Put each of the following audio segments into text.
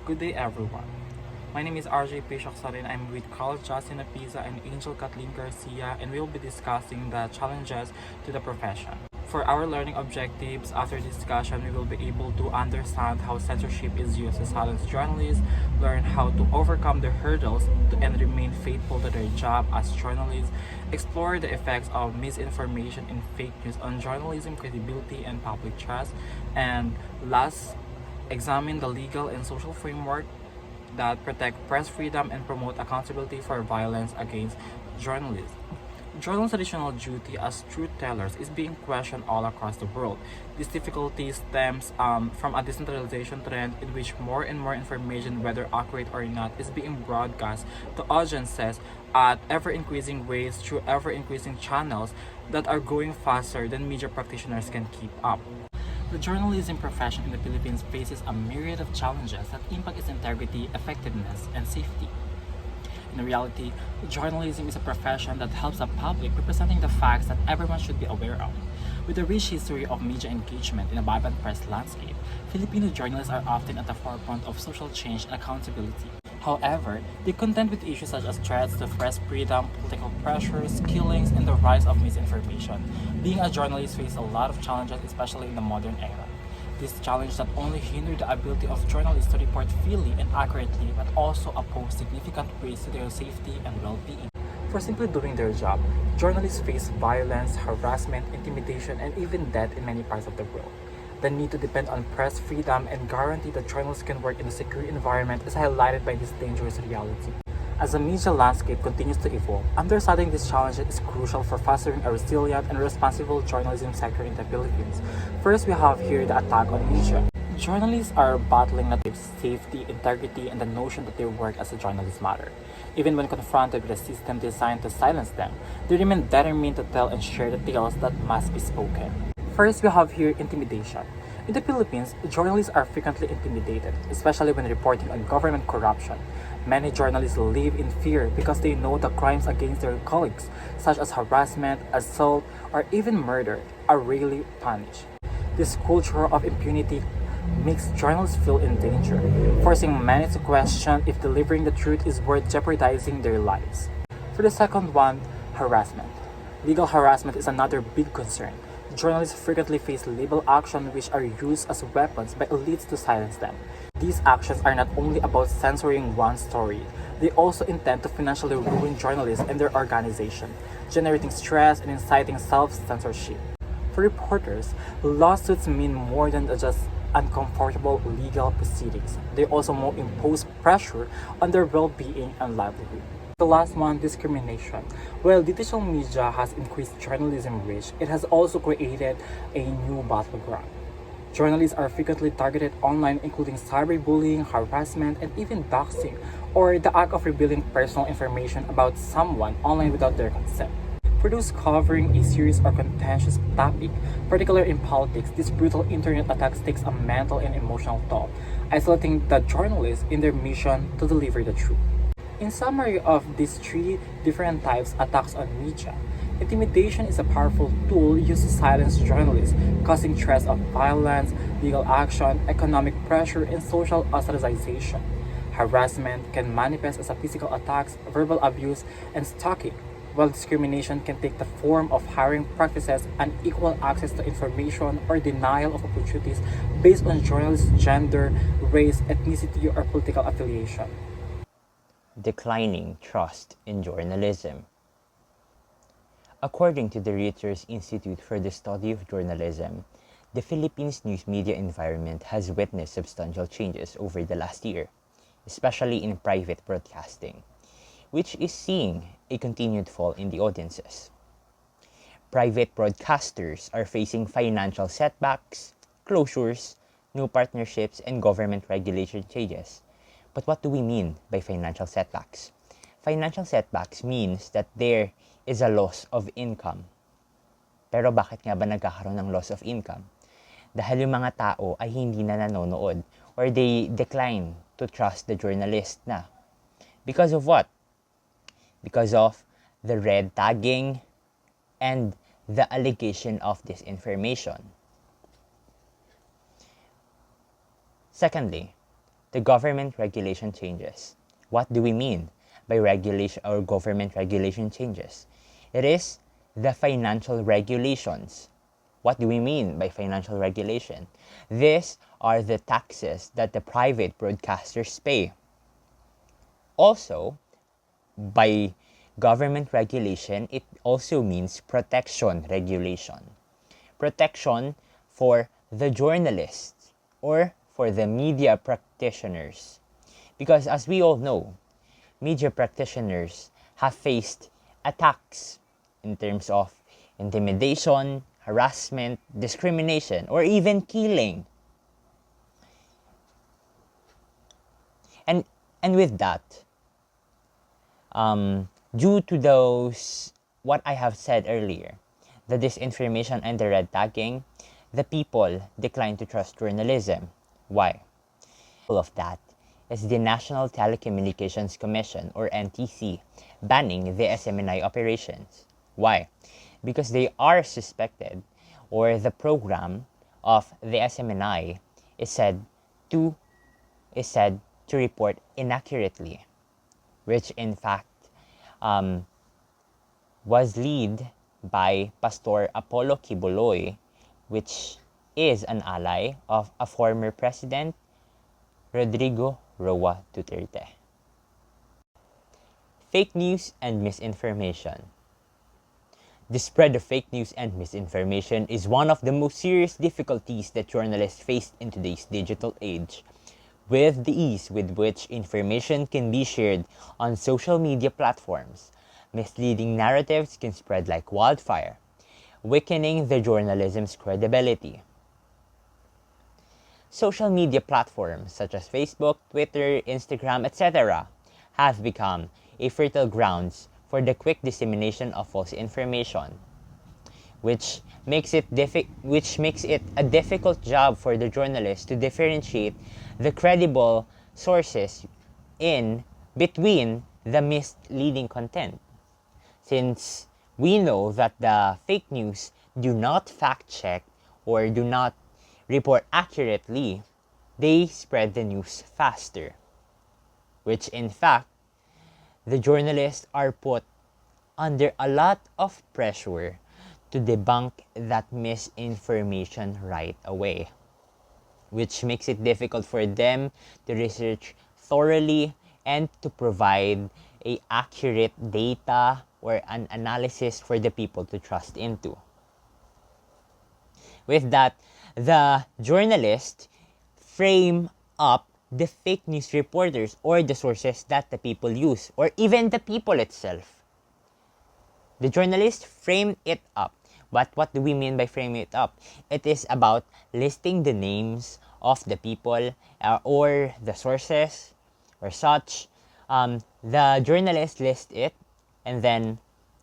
Good day, everyone. My name is RJ Pishaksarin. I'm with Carl Justin Apiza and Angel Kathleen Garcia, and we'll be discussing the challenges to the profession. For our learning objectives, after discussion, we will be able to understand how censorship is used to silence journalists, learn how to overcome the hurdles and remain faithful to their job as journalists, explore the effects of misinformation and fake news on journalism credibility and public trust, and last, examine the legal and social framework that protect press freedom and promote accountability for violence against journalists. Journalists' traditional duty as truth tellers is being questioned all across the world. This difficulty stems from a decentralization trend in which more and more information, whether accurate or not, is being broadcast to audiences at ever increasing rates through ever increasing channels that are growing faster than media practitioners can keep up. The journalism profession in the Philippines faces a myriad of challenges that impact its integrity, effectiveness, and safety. In reality, journalism is a profession that helps the public representing the facts that everyone should be aware of. With a rich history of media engagement in a vibrant press landscape, Filipino journalists are often at the forefront of social change and accountability. However, they contend with issues such as threats to press freedom, political pressures, killings, and the rise of misinformation. Being a journalist faces a lot of challenges, especially in the modern era. These challenges not only hinder the ability of journalists to report freely and accurately, but also pose significant risks to their safety and well-being. For simply doing their job, journalists face violence, harassment, intimidation, and even death in many parts of the world. The need to depend on press freedom and guarantee that journalists can work in a secure environment is highlighted by this dangerous reality. As the media landscape continues to evolve, understanding these challenges is crucial for fostering a resilient and responsible journalism sector in the Philippines. First, we have here the attack on media. Journalists are battling not with safety, integrity, and the notion that their work as a journalist matter. Even when confronted with a system designed to silence them, they remain determined to tell and share the tales that must be spoken. First, we have here intimidation. In the Philippines, journalists are frequently intimidated, especially when reporting on government corruption. Many journalists live in fear because they know the crimes against their colleagues, such as harassment, assault, or even murder, are rarely punished. This culture of impunity makes journalists feel in danger, forcing many to question if delivering the truth is worth jeopardizing their lives. For the second one, harassment. Legal harassment is another big concern. Journalists frequently face legal action which are used as weapons by elites to silence them. These actions are not only about censoring one story, they also intend to financially ruin journalists and their organization, generating stress and inciting self-censorship. For reporters, lawsuits mean more than just uncomfortable legal proceedings. They also more impose pressure on their well-being and livelihood. The last one, discrimination. While digital media has increased journalism reach, it has also created a new battleground. Journalists are frequently targeted online, including cyberbullying, harassment, and even doxing, or the act of revealing personal information about someone online without their consent. For those covering a serious or contentious topic, particularly in politics, this brutal internet attacks takes a mental and emotional toll, isolating the journalists in their mission to deliver the truth. In summary of these three different types attacks on media, intimidation is a powerful tool used to silence journalists, causing threats of violence, legal action, economic pressure, and social ostracization. Harassment can manifest as a physical attacks, verbal abuse, and stalking, while discrimination can take the form of hiring practices, unequal access to information, or denial of opportunities based on journalists' gender, race, ethnicity, or political affiliation. Declining trust in journalism. According to the Reuters Institute for the Study of Journalism, the Philippines news media environment has witnessed substantial changes over the last year, especially in private broadcasting, which is seeing a continued fall in the audiences. Private broadcasters are facing financial setbacks, closures, new partnerships, and government regulation changes. But what do we mean by financial setbacks? Financial setbacks means that there is a loss of income. Pero bakit nga ba nagkakaroon ng loss of income? Dahil yung mga tao ay hindi na nanonood or they decline to trust the journalist na. Because of what? Because of the red tagging and the allegation of disinformation. Secondly, the government regulation changes. What do we mean by regulation or government regulation changes? It is the financial regulations. What do we mean by financial regulation? These are the taxes that the private broadcasters pay. Also, by government regulation, it also means protection regulation. Protection for the journalists or for the media practitioners. Because as we all know, media practitioners have faced attacks in terms of intimidation, harassment, discrimination, or even killing. And with that, due to those, what I have said earlier, the disinformation and the red tagging, the people decline to trust journalism. Why? All of that is the National Telecommunications Commission, or NTC, banning the SMNI operations. Why? Because they are suspected, or the program of the SMNI is said to report inaccurately, which in fact was led by Pastor Apollo Kibuloy, which is an ally of a former president, Rodrigo Roa Duterte. Fake news and misinformation. The spread of fake news and misinformation is one of the most serious difficulties that journalists face in today's digital age. With the ease with which information can be shared on social media platforms, misleading narratives can spread like wildfire, weakening the journalism's credibility. Social media platforms such as Facebook, Twitter, Instagram, etc. have become a fertile grounds for the quick dissemination of false information, which makes it a difficult job for the journalists to differentiate the credible sources in between the misleading content. Since we know that the fake news do not fact check or do not report accurately, they spread the news faster, which in fact, the journalists are put under a lot of pressure to debunk that misinformation right away, which makes it difficult for them to research thoroughly and to provide a accurate data or an analysis for the people to trust into. With that, the journalists frame up the fake news reporters or the sources that the people use, or even the people itself. The journalists frame it up. But what do we mean by framing it up? It is about listing the names of the people or the sources or such. The journalists list it and then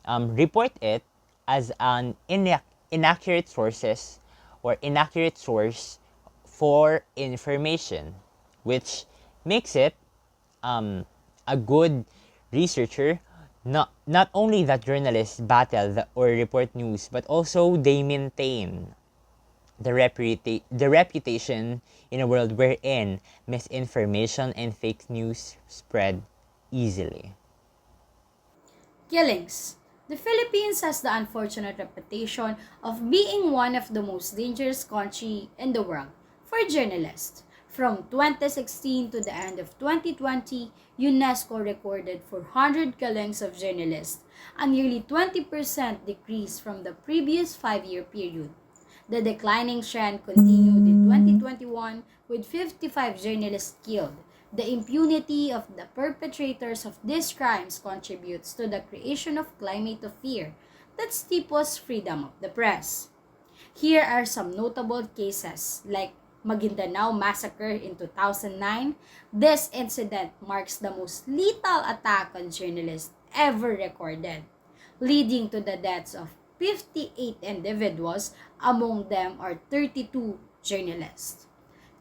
report it as an inaccurate sources or inaccurate source for information, which makes it a good researcher. Not only that journalists battle or report news, but also they maintain the reputation in a world wherein misinformation and fake news spread easily. Killings. The Philippines has the unfortunate reputation of being one of the most dangerous countries in the world for journalists. From 2016 to the end of 2020, UNESCO recorded 400 killings of journalists, a nearly 20% decrease from the previous 5-year period. The declining trend continued in 2021 with 55 journalists killed. The impunity of the perpetrators of these crimes contributes to the creation of climate of fear that stifles freedom of the press. Here are some notable cases like Maguindanao massacre in 2009. This incident marks the most lethal attack on journalists ever recorded, leading to the deaths of 58 individuals, among them are 32 journalists.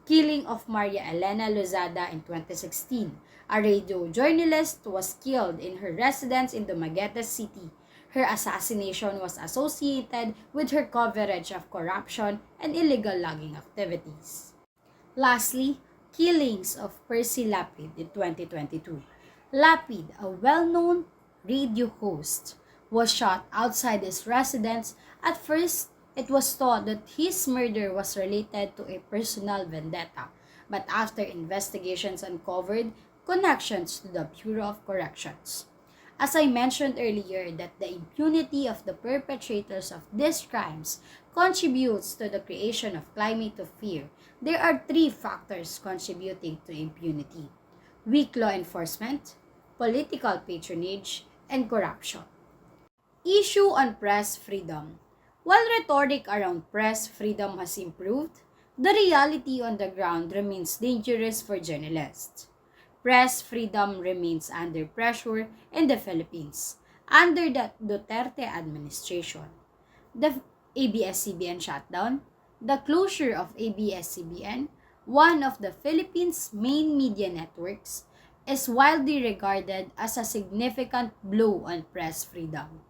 Killing of Maria Elena Lozada in 2016. A radio journalist was killed in her residence in Dumaguete City. Her assassination was associated with her coverage of corruption and illegal logging activities. Lastly, killings of Percy Lapid in 2022. Lapid, a well-known radio host, was shot outside his residence. At first, it was thought that his murder was related to a personal vendetta, but after investigations uncovered connections to the Bureau of Corrections. As I mentioned earlier, that the impunity of the perpetrators of these crimes contributes to the creation of climate of fear. There are three factors contributing to impunity: weak law enforcement, political patronage, and corruption. Issue on press freedom. While rhetoric around press freedom has improved, the reality on the ground remains dangerous for journalists. Press freedom remains under pressure in the Philippines under the Duterte administration. The ABS-CBN shutdown, the closure of ABS-CBN, one of the Philippines' main media networks, is widely regarded as a significant blow on press freedom.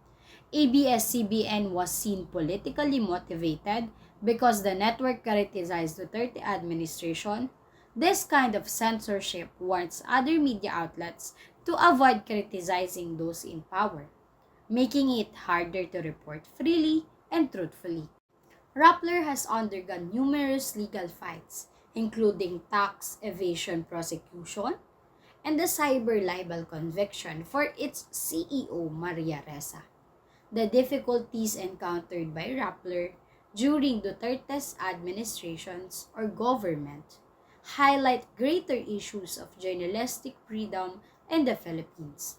ABS-CBN was seen politically motivated because the network criticized Duterte administration. This kind of censorship warns other media outlets to avoid criticizing those in power, making it harder to report freely and truthfully. Rappler has undergone numerous legal fights, including tax evasion prosecution and the cyber libel conviction for its CEO Maria Ressa. The difficulties encountered by Rappler during Duterte's administrations or government highlight greater issues of journalistic freedom in the Philippines.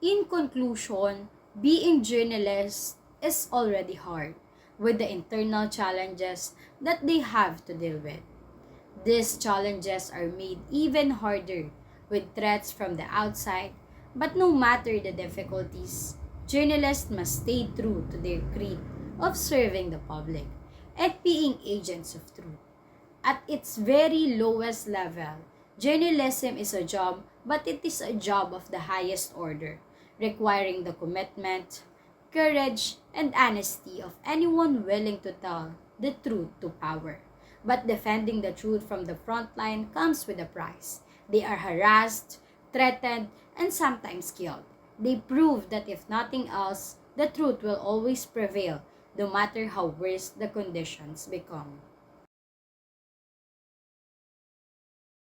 In conclusion, being journalist is already hard with the internal challenges that they have to deal with. These challenges are made even harder with threats from the outside, but no matter the difficulties, journalists must stay true to their creed of serving the public and being agents of truth. At its very lowest level, journalism is a job, but it is a job of the highest order, requiring the commitment, courage, and honesty of anyone willing to tell the truth to power. But defending the truth from the front line comes with a price. They are harassed, threatened, and sometimes killed. They prove that if nothing else, the truth will always prevail, no matter how worse the conditions become.